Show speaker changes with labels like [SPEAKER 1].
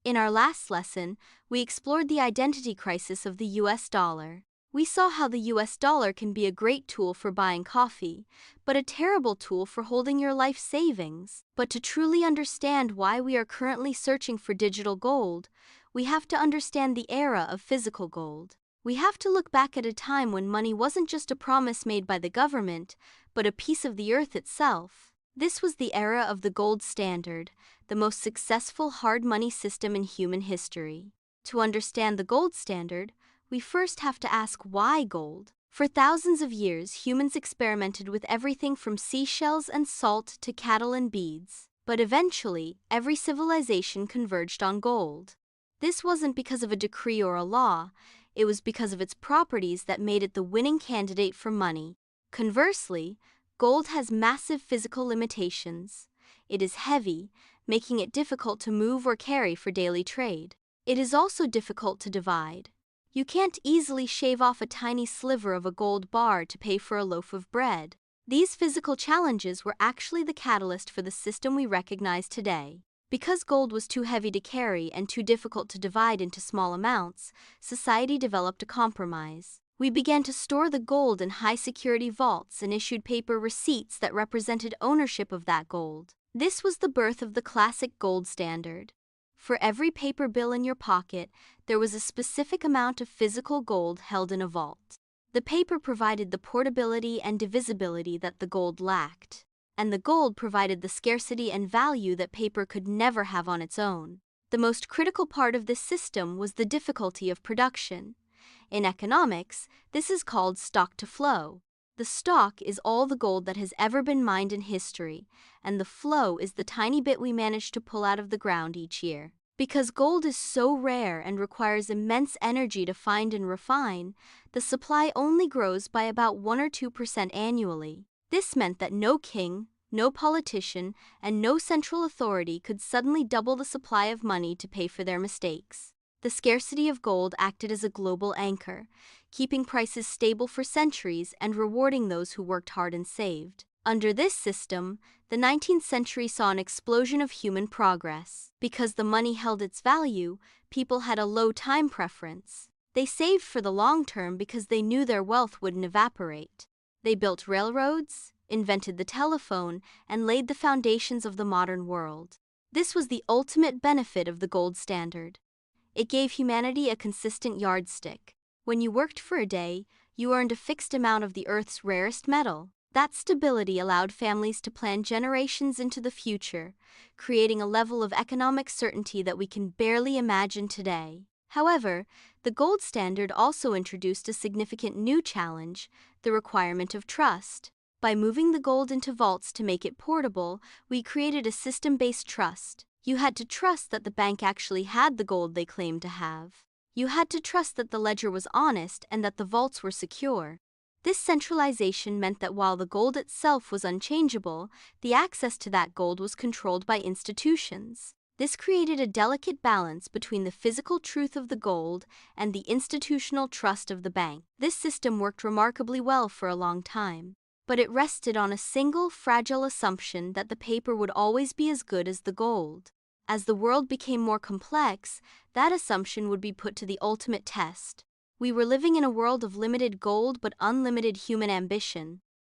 [SPEAKER 1] In our last lesson, we explored the identity crisis of the US dollar. We saw how the US dollar can be a great tool for buying coffee, but a terrible tool for holding your life savings. But to truly understand why we are currently searching for digital gold, we have to understand the era of physical gold. We have to look back at a time when money wasn't just a promise made by the government, but a piece of the earth itself. This was the era of the gold standard, the most successful hard money system in human history. To understand the gold standard, we first have to ask why gold. For thousands of years, humans experimented with everything from seashells and salt to cattle and beads. But eventually, every civilization converged on gold. This wasn't because of a decree or a law, it was because of its properties that made it the winning candidate for money. Conversely, gold has massive physical limitations. It is heavy, making it difficult to move or carry for daily trade. It is also difficult to divide. You can't easily shave off a tiny sliver of a gold bar to pay for a loaf of bread. These physical challenges were actually the catalyst for the system we recognize today. Because gold was too heavy to carry and too difficult to divide into small amounts, society developed a compromise. We began to store the gold in high-security vaults and issued paper receipts that represented ownership of that gold. This was the birth of the classic gold standard. For every paper bill in your pocket, there was a specific amount of physical gold held in a vault. The paper provided the portability and divisibility that the gold lacked, and the gold provided the scarcity and value that paper could never have on its own. The most critical part of this system was the difficulty of production. In economics, this is called stock to flow. The stock is all the gold that has ever been mined in history, and the flow is the tiny bit we manage to pull out of the ground each year. Because gold is so rare and requires immense energy to find and refine, the supply only grows by about 1 or 2% annually. This meant that no king, no politician, and no central authority could suddenly double the supply of money to pay for their mistakes. The scarcity of gold acted as a global anchor, keeping prices stable for centuries and rewarding those who worked hard and saved. Under this system, the 19th century saw an explosion of human progress. Because the money held its value, people had a low time preference. They saved for the long term because they knew their wealth wouldn't evaporate. They built railroads, invented the telephone, and laid the foundations of the modern world. This was the ultimate benefit of the gold standard. It gave humanity a consistent yardstick. When you worked for a day, you earned a fixed amount of the Earth's rarest metal. That stability allowed families to plan generations into the future, creating a level of economic certainty that we can barely imagine today. However, the gold standard also introduced a significant new challenge, the requirement of trust. By moving the gold into vaults to make it portable, we created a system-based trust. You had to trust that the bank actually had the gold they claimed to have. You had to trust that the ledger was honest and that the vaults were secure. This centralization meant that while the gold itself was unchangeable, the access to that gold was controlled by institutions. This created a delicate balance between the physical truth of the gold and the institutional trust of the bank. This system worked remarkably well for a long time, but it rested on a single fragile assumption that the paper would always be as good as the gold. As the world became more complex, that assumption would be put to the ultimate test. We were living in a world of limited gold but unlimited human ambition.